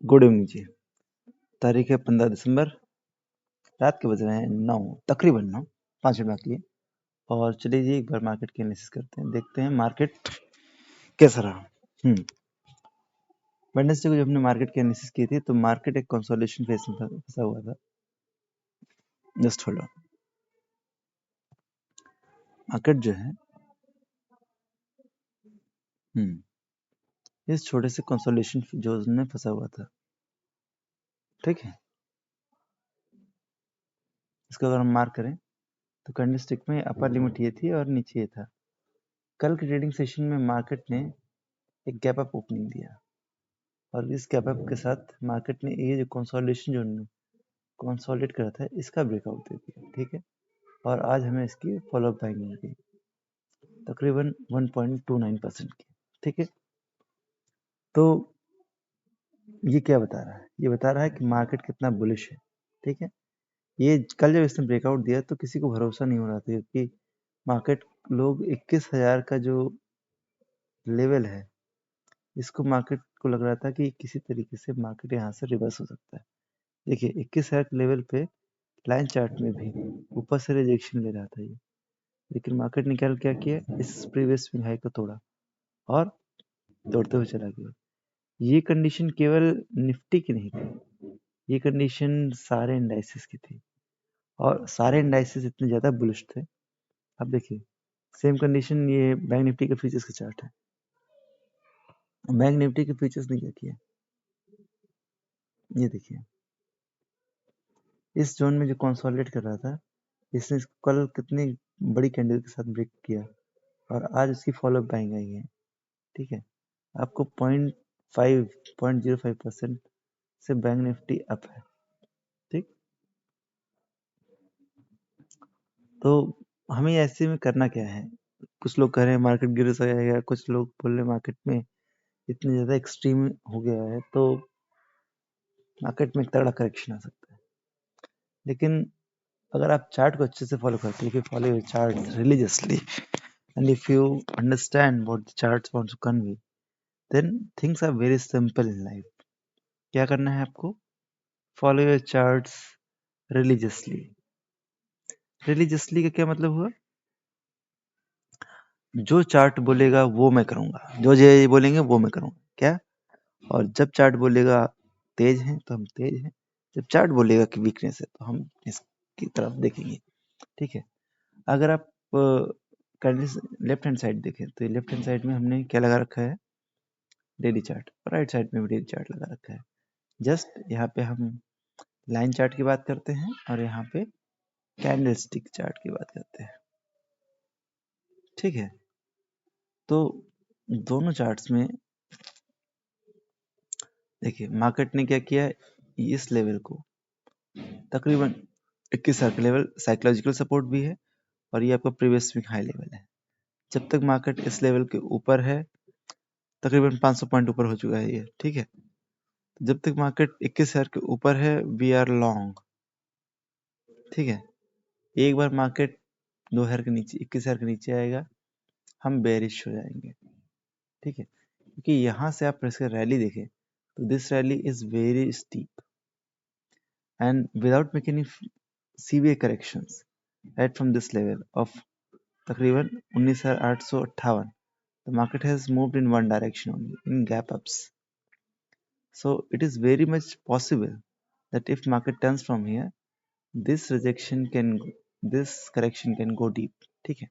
Good evening जी। तारीख है 15 दिसंबर, रात के बज रहे हैं 9, तकरीबन 9, 5 मिनट बाकी है। और चलिए जी एक बार मार्केट की एनालिसिस करते हैं, देखते हैं मार्केट कैसा रहा। वेडनेसडे को जब हमने मार्केट की एनालिसिस की थी तो मार्केट एक कंसोलिडेशन फेज में फंसा हुआ था। Just hold on. मार्केट जो है इस छोटे से कंसोलिडेशन जोन में फंसा हुआ था, ठीक है। इसको अगर हम मार्क करें तो कैंडलस्टिक में अपर लिमिट ये थी और नीचे ये था। कल के ट्रेडिंग सेशन में मार्केट ने एक गैप अप ओपनिंग दिया और इस गैप अप के साथ मार्केट ने ये जो कंसोलिडेशन जोन में कंसोलिडेट करा था इसका ब्रेकआउट दे दिया, ठीक है। और आज हमें इसकी फॉलो अप बाइंग मिल गई तकरीबन 1.29% की, ठीक है। तो ये क्या बता रहा है? ये बता रहा है कि मार्केट कितना बुलिश है, ठीक है। ये कल जब इसने ब्रेकआउट दिया तो किसी को भरोसा नहीं हो रहा था, क्योंकि मार्केट लोग 21,000 का जो लेवल है इसको मार्केट को लग रहा था कि किसी तरीके से मार्केट यहाँ से रिवर्स हो सकता है। देखिए 21,000 के लेवल पे लाइन चार्ट में भी ऊपर से रिजेक्शन ले रहा था ये, लेकिन मार्केट ने क्या किया, इस प्रीवियस स्विंग हाई को तोड़ा और तोड़ते हुए चला गया। ये कंडीशन केवल निफ्टी की नहीं थी, ये कंडीशन सारे इंडाइसेस की थी और सारे इंडाइसेस इतने ज़्यादा बुलिश थे। अब देखिए सेम कंडीशन ये बैंक निफ्टी के फ्यूचर्स का चार्ट है। बैंक निफ्टी के फ्यूचर्स ने क्या किया, ये देखिए इस जोन में जो कंसोलिडेट कर रहा था इसने कल कितनी बड़ी कैंडल के साथ ब्रेक किया और आज इसकी फॉलो अप बाइंग आई है, ठीक है। आपको 0.05% से बैंक निफ्टी अप है, ठीक। तो हमें ऐसे में करना क्या है? कुछ लोग कह रहे हैं मार्केट गिर जाएगा, कुछ लोग बोल रहे हैं मार्केट में इतनी ज़्यादा एक्सट्रीम हो गया है तो मार्केट में एक तगड़ा करेक्शन आ सकता है। लेकिन अगर आप चार्ट को अच्छे से फॉलो करते हैं, follow your chart religiously and if you understand what the charts want to convey, then things are very simple in life. क्या करना है आपको? Follow your charts religiously. Religiously का क्या मतलब हुआ? जो चार्ट बोलेगा वो मैं करूंगा, जो ये बोलेंगे वो मैं करूंगा, क्या? और जब चार्ट बोलेगा तेज है तो हम तेज हैं, जब चार्ट बोलेगा कि वीकनेस है तो हम इसकी तरफ देखेंगे, ठीक है। अगर आप लेफ्ट हैंड साइड देखें तो लेफ्ट हैंड साइड में हमने क्या लगा रखा है, डेली चार्ट। राइट साइड में भी डेली चार्ट लगा रखा है। जस्ट यहाँ पे हम लाइन चार्ट की बात करते हैं और यहाँ पे कैंडलस्टिक चार्ट की बात करते हैं, ठीक है। तो दोनों चार्ट्स में देखिए मार्केट ने क्या किया, इस लेवल को तकरीबन 21,000 का लेवल साइकोलॉजिकल सपोर्ट भी है और ये आपका प्रीवियस स्विंग हाई लेवल है। जब तक मार्केट इस लेवल के ऊपर है, तकरीबन 500 पॉइंट ऊपर हो चुका है ये, ठीक है। जब तक मार्केट 21,000 के ऊपर है वी आर लॉन्ग, ठीक है। एक बार मार्केट 2,000 के नीचे 21,000 के नीचे आएगा हम बेरिश हो जाएंगे, ठीक है। क्योंकि यहाँ से आप इसका रैली देखें तो this rally is very steep and without making any severe corrections right from this level of तकरीबन 19,858, the market has moved in one direction only, in gap ups. So it is very much possible that if market turns from here, this correction can go deep, ठीक है।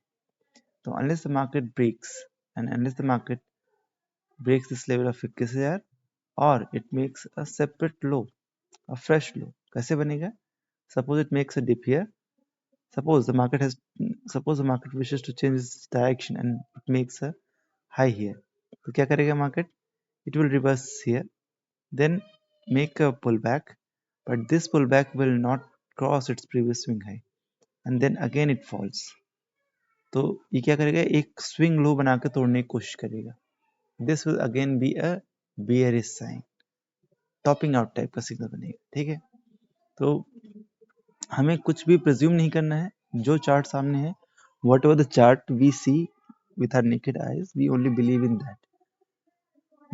तो unless the market breaks and unless the market breaks this level of 21,000 or it makes a separate low, a fresh low, कैसे बनेगा? Suppose it makes a dip here. Suppose the market wishes to change its direction and it makes a high here. तो क्या करेगा market? It will reverse here, then make a pullback, but this pullback will not cross its previous swing high, and then again it falls. तो ये क्या करेगा? एक swing low बना के तोड़ने की कोशिश करेगा. This will again be a bearish sign, topping out type का सिग्नल बनेगा, ठीक है। तो हमें कुछ भी प्रिज्यूम नहीं करना है, जो चार्ट सामने है whatever the chart we see with our naked eyes, we only believe in that.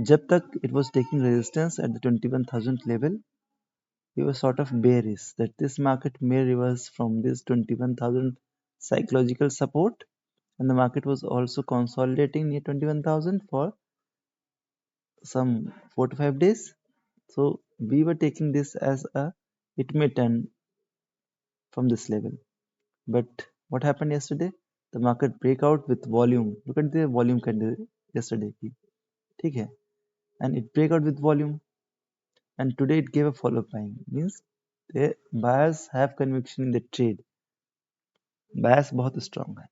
जब तक it was taking resistance at the 21,000 level, we were sort of bearish that this market may reverse from this 21,000 psychological support, and the market was also consolidating near 21,000 for some 4 to 5 days. So we were taking this as a it may turn from this level. But what happened yesterday? The market breakout with volume. Look at the volume candle yesterday की, ठीक है? And it break out with volume. And today it gave a follow-up buying. Means the buyers have conviction in the trade. Bias बहुत strong है.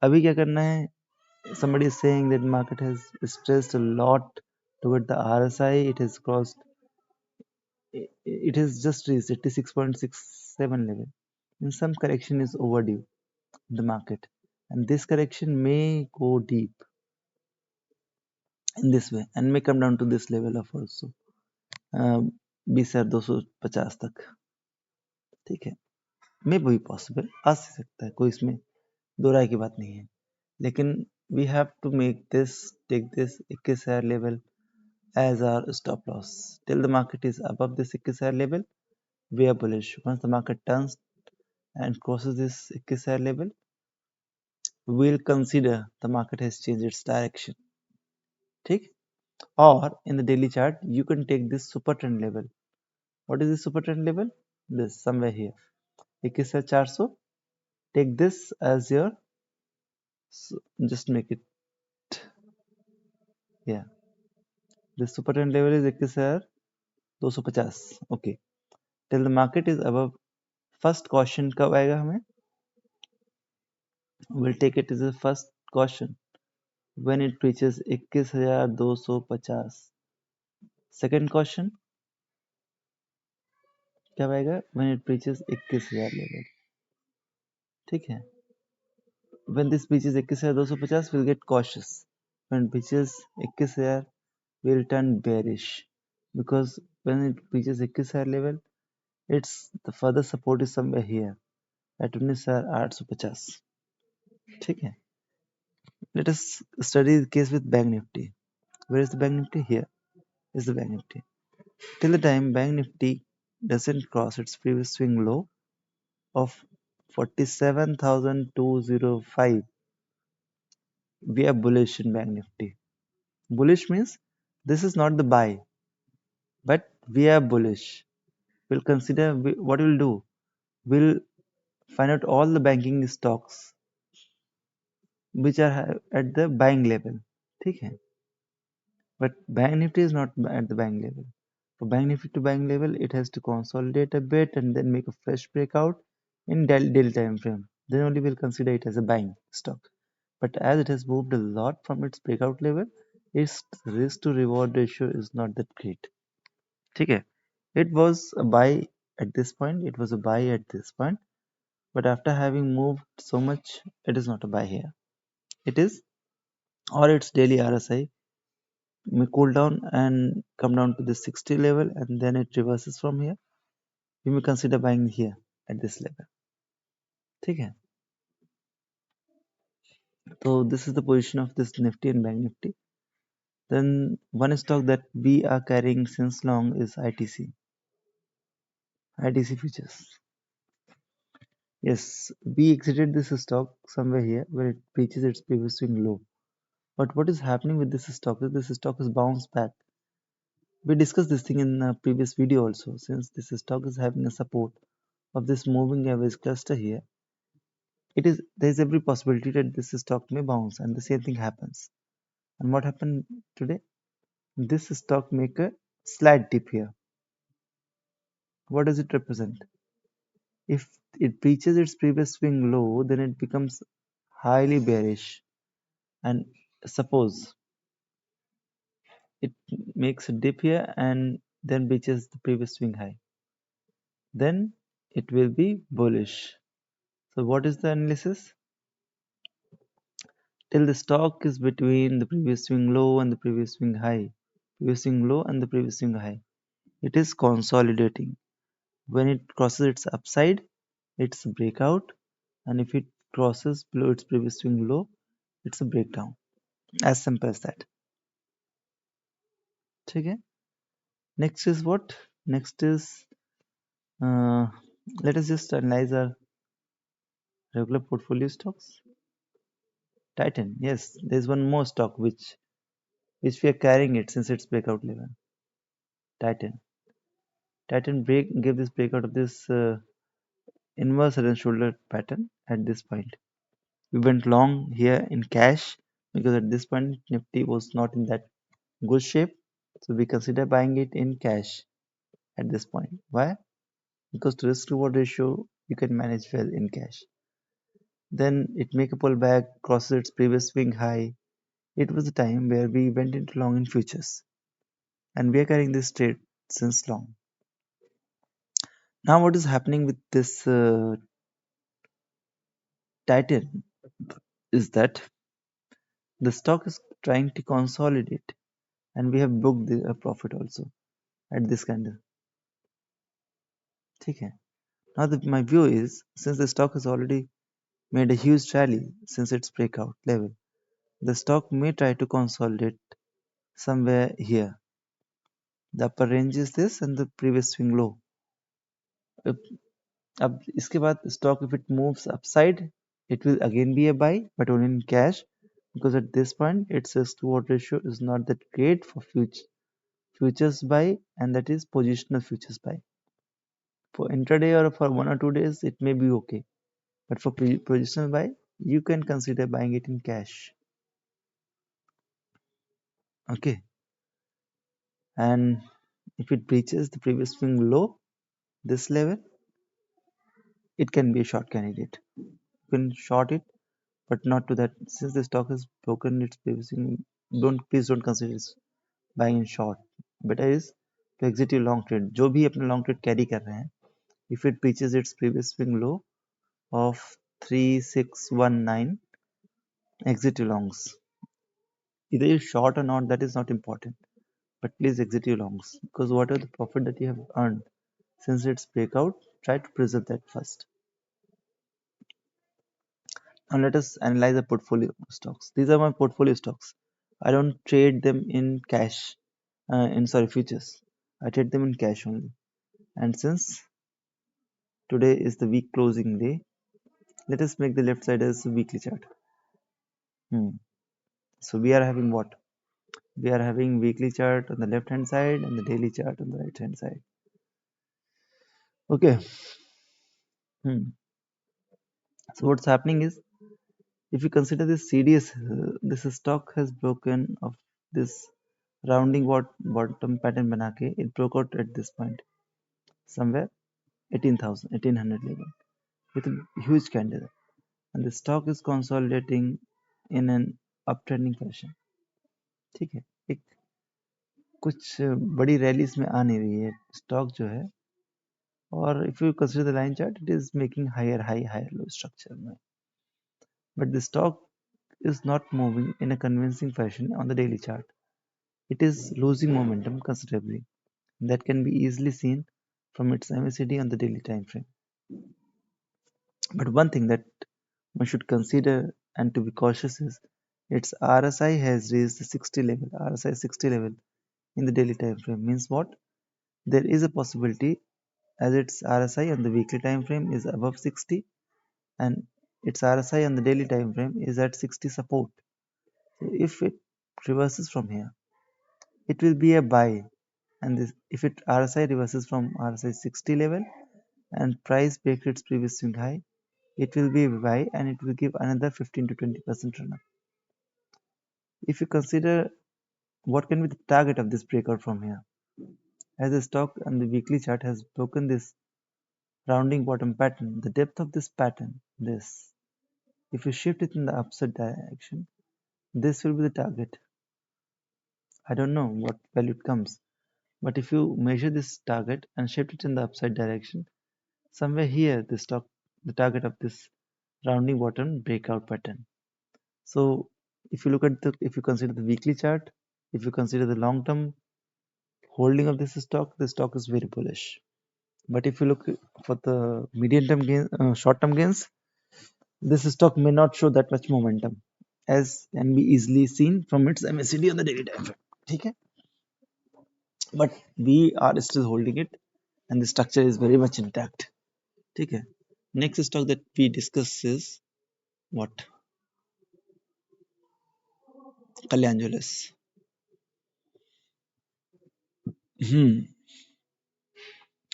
अभी क्या करना है? Somebody is saying that market has stressed a lot toward the RSI. It has crossed. It has just reached 86.67 level. And some correction is overdue in the market, and this correction may go deep in this way and may come down to this level of also 20,250 तक. ठीक है, मे भी possible आ सकता है, कोई इसमें दो राय की बात नहीं है, लेकिन we have to take this 21,000 level as our stop loss till the market is above this 21,000 level. We are bullish. Once the market turns and crosses this 21,000 level, we will consider the market has changed its direction. ठीक, or in the daily chart you can take this super trend level. What is the super trend level? This somewhere here 21,400. Take this as your, so just make it, yeah, the super trend level is 21,250. Okay, till the market is above. First caution कब आएगा हमें? We'll take it as a first caution when it reaches 21,250. Second caution कब आएगा? When it reaches 21,000 level. ठीक है, when this reaches 21,250 we'll get cautious. When it reaches 21,000 we'll turn bearish, because when it reaches 21,000 level, it's the further support is somewhere here at 19,850. ठीक है, let us study the case with Bank Nifty. Where is the Bank Nifty? Here is the Bank Nifty. Till the time Bank Nifty doesn't cross its previous swing low of 47,205, we are bullish in Bank Nifty. Bullish means this is not the buy, but we are bullish. We'll consider what we'll do. We'll find out all the banking stocks which are at the buying level. ठीक है, but Bank Nifty is not at the buying level. For Bank Nifty to buying level, it has to consolidate a bit and then make a fresh breakout in daily time frame. Then only we'll consider it as a buying stock. But as it has moved a lot from its breakout level, its risk to reward ratio is not that great. ठीक है, it was a buy at this point, it was a buy at this point, but after having moved so much, it is not a buy here. It is, or its daily RSI may cool down and come down to the 60 level, and then it reverses from here. We may consider buying here at this level. ठीक है, so this is the position of this Nifty and Bank Nifty. Then one stock that we are carrying since long is ITC futures. Yes, we exited this stock somewhere here where it reaches its previous swing low. But what is happening with this stock is this stock is bounced back. We discussed this thing in a previous video also. Since this stock is having a support of this moving average cluster here, there is every possibility that this stock may bounce, and the same thing happens. And what happened today? This stock make a slight dip here. What does it represent? If it reaches its previous swing low, then it becomes highly bearish. And suppose it makes a dip here and then reaches the previous swing high, then it will be bullish. So what is the analysis? Till the stock is between the previous swing low and the previous swing high, it is consolidating. When it crosses its upside, it's a breakout, and if it crosses below its previous swing low, it's a breakdown. As simple as that. ठीक है. Next is what? Next is uh, let us just analyze our regular portfolio stocks. Titan, yes, there's one more stock which we are carrying it since its breakout level. Titan. Titan gave this breakout of this inverse head and shoulder pattern at this point. We went long here in cash because at this point Nifty was not in that good shape. So we consider buying it in cash at this point. Why? Because to risk reward ratio you can manage well in cash. Then it make a pullback, crosses its previous swing high. It was the time where we went into long in futures, and we are carrying this trade since long. Now what is happening with this Titan is that the stock is trying to consolidate, and we have booked a profit also at this candle. Okay. Now my view is, since the stock has already made a huge rally since its breakout level, the stock may try to consolidate somewhere here. The upper range is this and the previous swing low. अब इसके बाद stock, if it moves upside, it will again be a buy, but only in cash, because at this point its risk to reward ratio is not that great for futures buy, and that is positional futures buy. For intraday or for 1 or 2 days it may be okay, but for positional buy you can consider buying it in cash. Okay. And if it breaches the previous swing low, this level, it can be a short candidate. You can short it, but not to that. Since the stock has broken its previous swing, please don't consider it buying in short. Better is to exit your long trade. जो भी अपना long trade carry कर रहे हैं, if it breaches its previous swing low of 3619, exit your longs. Either you short or not, that is not important, but please exit your longs, because whatever the profit that you have earned since its breakout, try to preserve that first. Now let us analyze the portfolio stocks. These are my portfolio stocks. I don't trade them in cash, futures. I trade them in cash only. And since today is the week closing day, let us make the left side as a weekly chart. So we are having what? We are having weekly chart on the left hand side and the daily chart on the right hand side. Okay. So what's happening is, if you consider this CDS, this stock has broken of this rounding bottom pattern bana ke, it broke out at this point, somewhere 18,000, 1800 level, with a huge candle, and the stock is consolidating in an uptrending fashion. ठीक है, एक कुछ बड़ी rallies में आ नहीं रही है stock जो है, और if you consider the line chart, it is making higher high, higher low structure में, but the stock is not moving in a convincing fashion on the daily chart. It is losing momentum considerably. That can be easily seen from its MACD on the daily time frame. But one thing that one should consider and to be cautious is its RSI has reached the 60 level. RSI 60 level in the daily time frame means what? There is a possibility, as its RSI on the weekly time frame is above 60 and its RSI on the daily time frame is at 60 support. So if it reverses from here, it will be a buy, and if it RSI reverses from RSI 60 level and price breaks its previous swing high, it will be a buy and it will give another 15 to 20% run up. If you consider what can be the target of this breakout from here, as the stock on the weekly chart has broken this rounding bottom pattern, the depth of this pattern, if you shift it in the upside direction, this will be the target. I don't know what value it comes, but if you measure this target and shift it in the upside direction, somewhere here the target of this rounding bottom breakout pattern. So if you consider the weekly chart, if you consider the long term holding of this stock, the stock is very bullish. But if you look for the medium term gain, short term gains, this stock may not show that much momentum, as can be easily seen from its MACD on the daily time frame. Okay? but we are still holding it and the structure is very much intact. ठीक है. Next stock that we discuss is what? Kalyan Jewellers.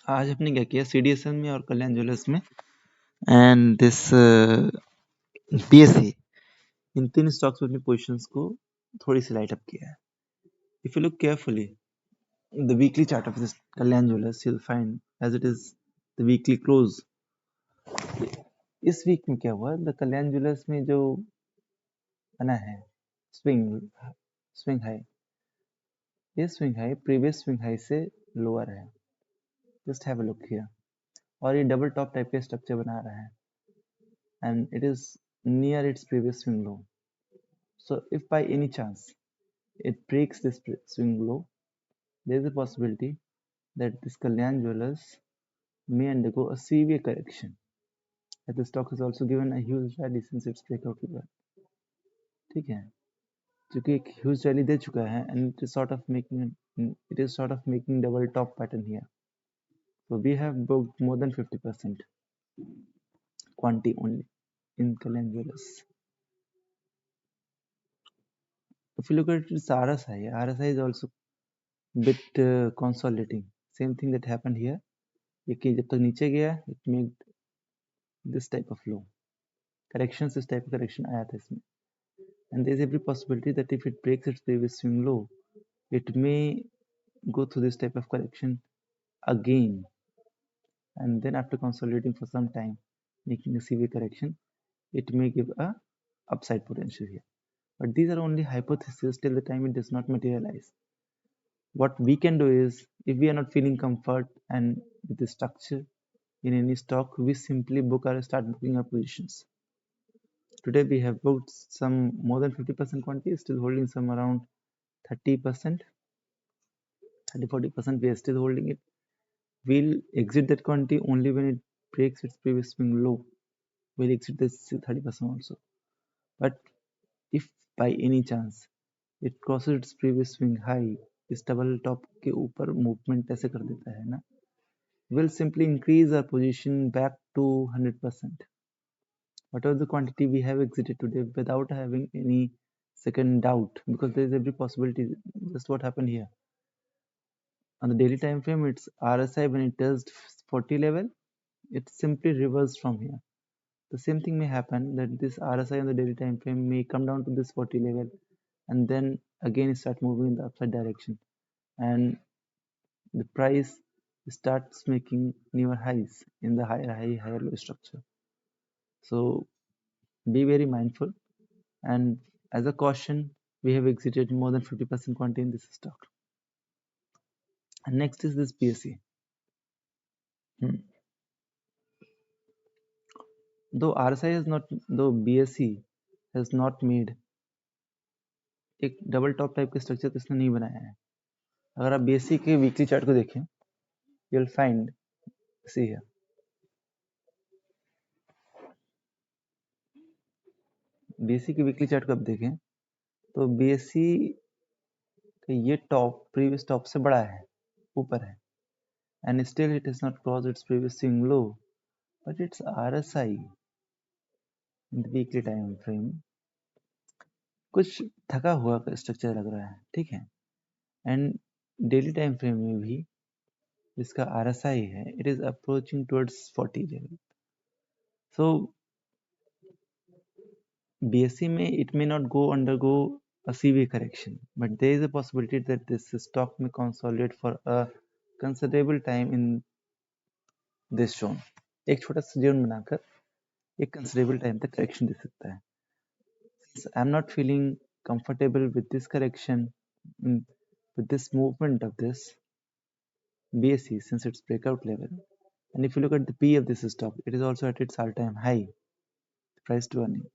आज आपने क्या किया CDSL में और कल्याण jewellers में and this BSE, इन तीन स्टॉक्स में अपनी पोजीशंस को थोड़ी सी लाइट अप किया है. If you look carefully the weekly chart of this Kalyan Jewellers, you'll find as it is the weekly close. इस वीक में क्या हुआ, द कल्याण ज्वेलर्स में जो बना है स्विंग हाई, ये swing high previous swing high से लोअर है. Just have a look here. और ये डबल टॉप टाइप के स्ट्रक्चर बना रहा है and it is near its previous swing low. So if by any chance it breaks this swing low, there is a possibility that this Kalyan Jewellers may undergo a severe correction. As the stock has also given a huge rally since its breakout level. ठीक है, क्योंकि एक huge rally दे चुका है and it is sort of making double top pattern here. So we have booked more than 50% quantity only in Kalyan Jewellers. If you look at its RSI is also bit consolidating. Same thing that happened here. ये कि जब तक नीचे गया it made this type of low corrections. This type of correction आया था इसमें and there is every possibility that if it breaks its previous swing low, it may go through this type of correction again, and then after consolidating for some time making a severe correction, it may give a upside potential here. But these are only hypotheses till the time it does not materialize. What we can do is, if we are not feeling comfort and with the structure in any stock, we simply start booking our positions. Today we have booked some more than 50% quantity, still holding some around 30%, 30-40% we are still holding it. We'll exit that quantity only when it breaks its previous swing low. We'll exit this 30% also. But if by any chance it crosses its previous swing high, इस double top के ऊपर movement ऐसे कर देता है ना, we'll simply increase our position back to 100%. Whatever the quantity we have exited today, without having any second doubt, because there is every possibility. Just what happened here on the daily time frame, it's RSI when it touched 40 level, it simply reversed from here. The same thing may happen, that this RSI on the daily time frame may come down to this 40 level and then again start moving in the upside direction, and the price starts making newer highs in the higher low structure. So be very mindful, and as a caution, we have exited more than 50% quantity in this stock. And next is this BSE. Though BSE has not made एक double top type का structure तो इसने नहीं बनाया है. अगर आप BSE के वीकली चार्ट को देखें, you'll find, see here, BSE के वीकली चार्ट को आप देखें तो BSE का ये टॉप प्रीवियस टॉप से बड़ा है, ऊपर है, and still it has not crossed its previous swing low, but its RSI in the weekly time frame कुछ थका हुआ स्ट्रक्चर लग रहा है. ठीक है, एंड डेली टाइम फ्रेम में भी इसका RSI है, it is approaching towards 40 level. So BSE में it may not undergo a severe correction, but there is a possibility that this stock may consolidate for a considerable time in this zone. एक छोटा सा zone बनाकर एक considerable time तक correction दे सकता है. I am not feeling comfortable with this correction, with this movement of this BSE since its breakout level. And if you look at the P of this stock, it is also at its all-time high, price to earning.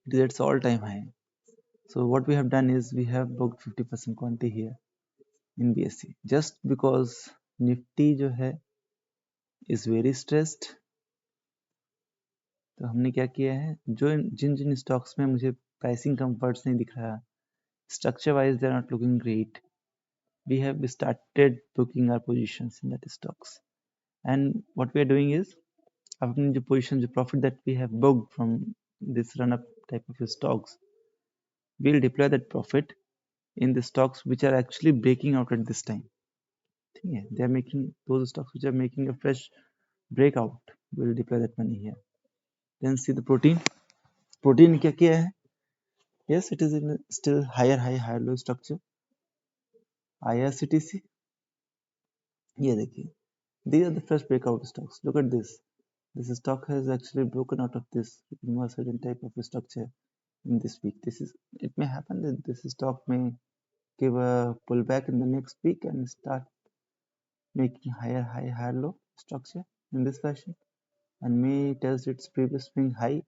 It is at its all-time high. So what we have done is we have booked 50% quantity here in BSE. Just because Nifty जो है is very stressed, तो हमने क्या किया है, जिन stocks में मुझे pricing comforts नहीं दिख रहा, structure wise they are not looking great, we have started booking our positions in that stocks. And what we are doing is, after the positions, the profit that we have booked from this run-up type of stocks, we'll deploy that profit in the stocks which are actually breaking out at this time. Yeah, they are making those stocks which are making a fresh breakout. We'll deploy that money here. Then see the protein. Protein क्या किया है? Yes, it is in still higher high, higher low structure. IRCTC. ये देखिए. These are the fresh breakout stocks. Look at this. This stock has actually broken out of this certain type of structure in this week. It may happen that this stock may give a pullback in the next week and start making higher high, higher low structure in this fashion, and may test its previous swing high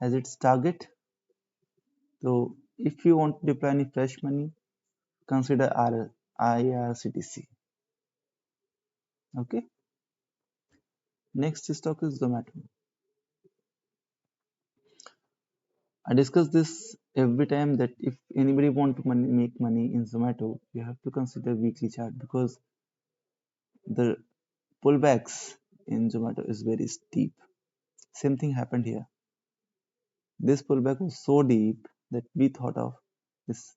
as its target. So if you want to deploy any fresh money, consider IRCTC. Okay. Next stock is Zomato. I discuss this every time that if anybody want to make money in Zomato, you have to consider weekly chart, because the pullbacks in Zomato is very steep. Same thing happened here. This pullback was so deep that we thought of this.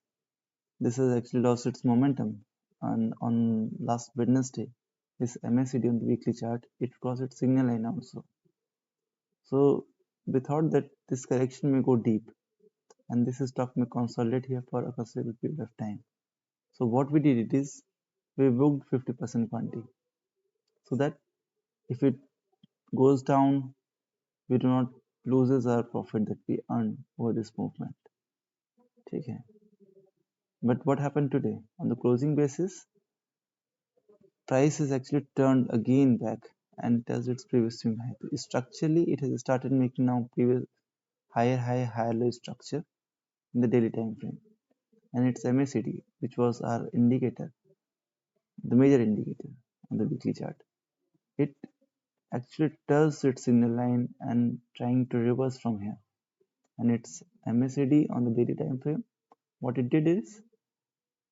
This has actually lost its momentum, and on last Wednesday, this MACD on the weekly chart, it crossed its signal line also. So we thought that this correction may go deep, and this stock may consolidate here for a considerable period of time. So what we did is we booked 50% quantity, so that if it goes down, we do not loses our profit that we earn over this movement. Okay. But what happened today? On the closing basis, price has actually turned again back and tells its previous swing high. Structurally, it has started making now previous higher high, higher low structure in the daily time frame. And its MACD, which was our indicator, the major indicator on the weekly chart, it actually tells its signal line and trying to reverse from here. And its MACD on the daily time frame, what it did is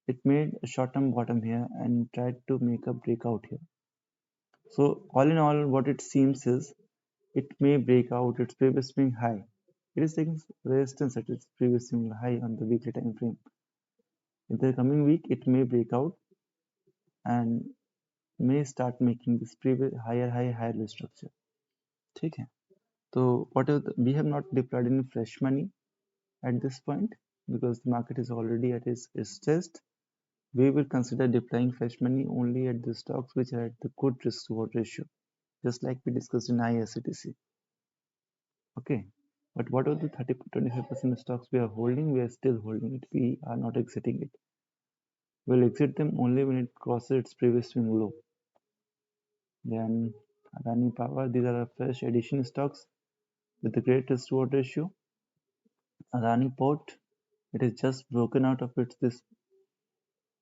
it made a short-term bottom here and tried to make a breakout here. So all in all, what it seems is it may break out its previous swing high. It is taking resistance at its previous swing high on the weekly time frame. In the coming week, it may break out and may start making this previous higher high, higher low structure. ठीक है. So whatever we have not deployed any fresh money at this point, because the market is already at its test. We will consider deploying fresh money only at the stocks which are at the good risk reward ratio, just like we discussed in IRCTC. Okay, but what are the 30-25% stocks we are holding? We are still holding it. We are not exiting it. We'll exit them only when it crosses its previous swing low. Then Adani Power, these are fresh addition stocks with the great risk reward ratio. Adani Port, it is just broken out of its this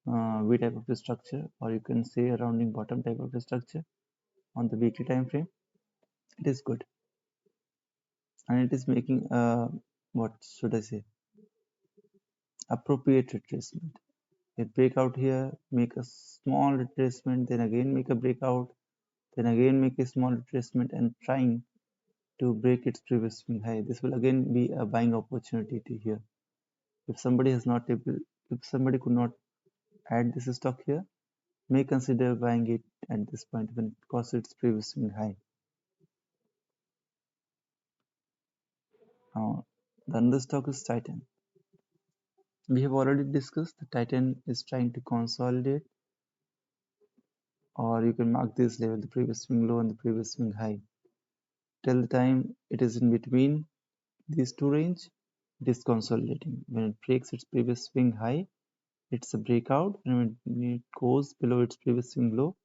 V type of structure, or you can say a rounding bottom type of structure on the weekly time frame. It is good, and it is making what should I say, appropriate retracement. It break out here, make a small retracement, then again make a breakout, then again make a small retracement, and trying to break its previous swing high. This will again be a buying opportunity here. If somebody could not add this stock here, may consider buying it at this point when it crosses its previous swing high. Now, the other stock is Titan. We have already discussed that Titan is trying to consolidate, or you can mark this level, the previous swing low and the previous swing high. Till the time it is in between these two range, it is consolidating. When it breaks its previous swing high, it's a breakout, and when it goes below its previous swing low,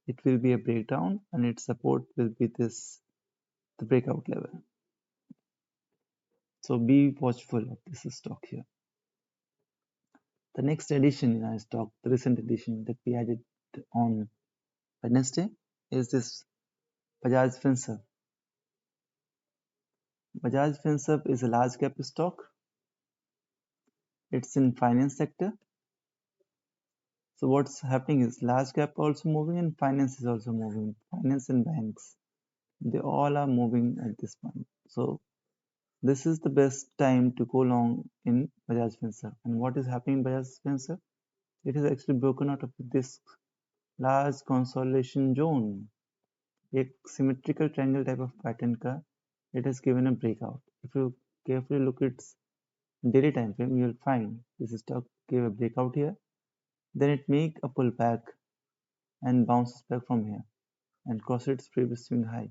it will be a breakdown, and its support will be the breakout level. So be watchful of this stock here. The next addition in our stock, the recent addition that we added on Wednesday, is this Bajaj Finserv. Bajaj Finserv is a large cap stock. It's in finance sector. So what's happening is large cap also moving and finance is also moving. Finance and banks, they all are moving at this point. So this is the best time to go long in Bajaj Finserv. And what is happening in Bajaj Finserv? It is actually broken out of this large consolidation zone. एक symmetrical triangle type of pattern का it has given a breakout. If you carefully look at its daily time frame, you will find this stock gave a breakout here, then it make a pullback and bounces back from here and cross its previous swing high.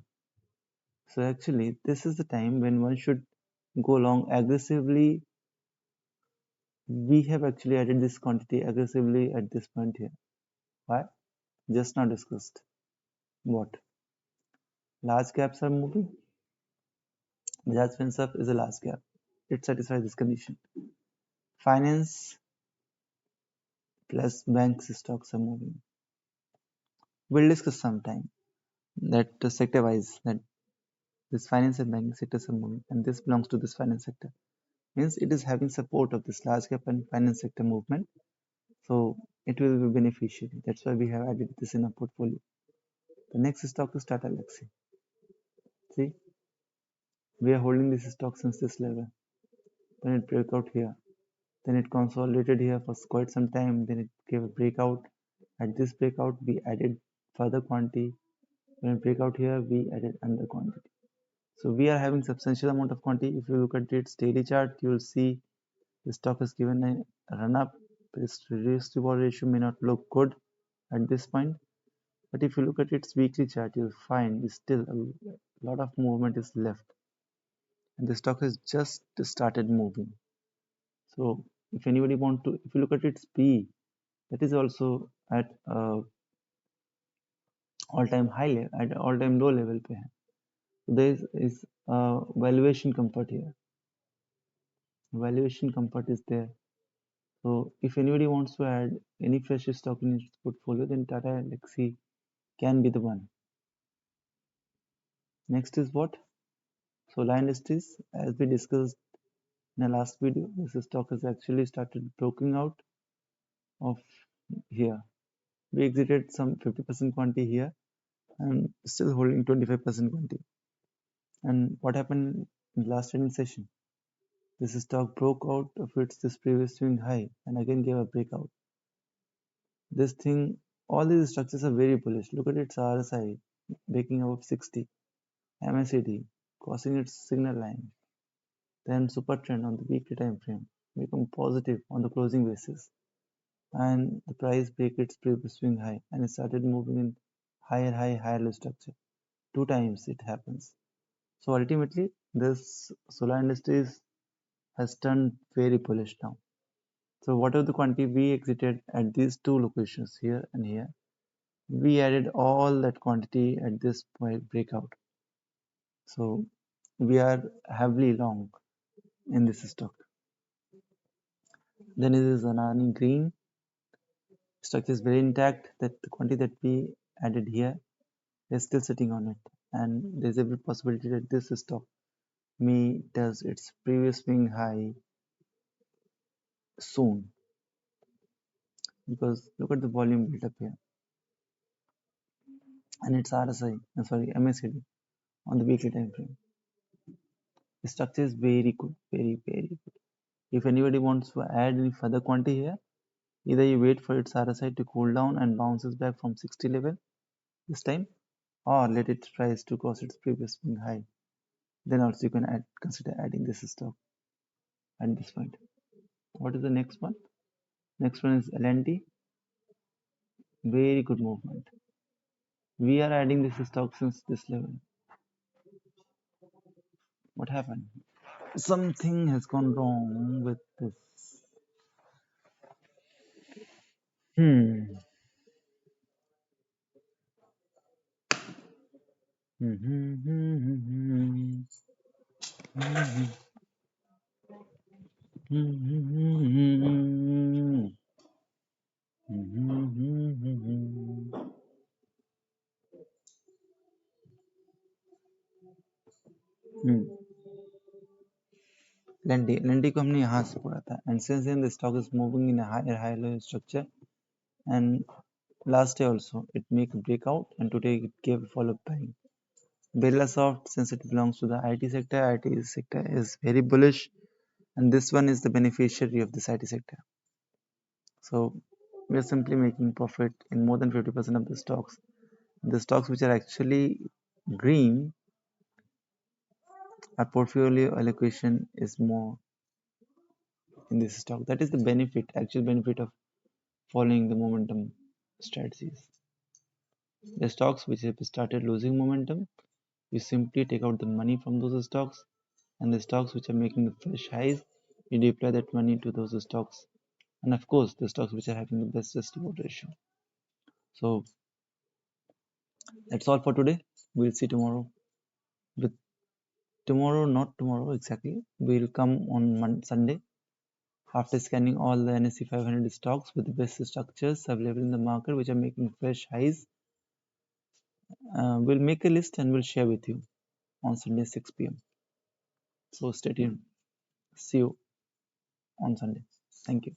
So actually, this is the time when one should go long aggressively. We have actually added this quantity aggressively at this point here. Why? Just now discussed. What? Large caps are moving. Bajaj Finserv is a large cap. It satisfies this condition. Finance plus banks stocks are moving. We'll discuss sometime that sector wise that this finance and banking sectors are moving and this belongs to this finance sector. Means it is having support of this large cap and finance sector movement. So it will be beneficial. That's why we have added this in our portfolio. The next stock is Tata Elxsi. See, we are holding this stock since this level. Then it broke out here. Then it consolidated here for quite some time. Then it gave a breakout. At this breakout, we added further quantity. When it break out here, we added another quantity. So we are having substantial amount of quantity. If you look at its daily chart, you will see the stock has given a run up. Its risk reward ratio may not look good at this point, but if you look at its weekly chart, you'll find still a lot of movement is left, and the stock has just started moving. So if anybody want to, if you look at its P, that is also at all-time high level, at all-time low level पे है. So there is valuation comfort here. Valuation comfort is there. So if anybody wants to add any fresh stock in its portfolio, then Tata Elxsi can be the one. Next is what? Solar Industries. As we discussed in the last video, this stock has actually started broken out of here. We exited some 50% quantity here and still holding 25% quantity. And what happened in the last trading session? This stock broke out of its this previous swing high and again gave a breakout. This thing, all these structures are very bullish. Look at its RSI breaking above 60, MACD crossing its signal line, then super trend on the weekly time frame become positive on the closing basis, and the price break its previous swing high and it started moving in higher high, higher low structure. 2 times it happens. So ultimately, this solar industries has turned very bullish now. So whatever the quantity we exited at these two locations here and here, we added all that quantity at this point breakout. So we are heavily long in this stock. Then it is Anani Green. Stock is very intact. That the quantity that we added here is still sitting on it, and there's every possibility that this stock may does its previous swing high soon. Because look at the volume built up here, and its RSI, MACD on the weekly time frame. The structure is very good, very good. If anybody wants to add any further quantity here, either you wait for its RSI to cool down and bounces back from 60 level this time, or let it rise to cross its previous swing high. Then also you can consider adding this stock at this point. What is the next one? Next one is LNT. Very good movement. We are adding this stock since this level. What happened? Something has gone wrong with this. Hmm. लेंडी को हमने यहाँ से पढ़ा था, and since then the stock is moving in a higher low structure. And last day also it make a breakout, and today it gave a follow-up buying. Soft, since it belongs to the IT sector, IT sector is very bullish, and this one is the beneficiary of this IT sector. So we are simply making profit in more than 50% of the stocks. The stocks which are actually green, our portfolio allocation is more in this stock. That is the benefit, actual benefit of following the momentum strategies. The stocks which have started losing momentum, you simply take out the money from those stocks, and the stocks which are making the fresh highs, you deploy that money to those stocks, and of course the stocks which are having the best risk reward ratio. So that's all for today. We'll see tomorrow. With tomorrow, not tomorrow exactly, we'll come on Sunday after scanning all the NSE 500 stocks with the best structures available in the market which are making fresh highs. We'll make a list and we'll share with you on Sunday 6 p.m. So stay tuned. See you on Sunday. Thank you.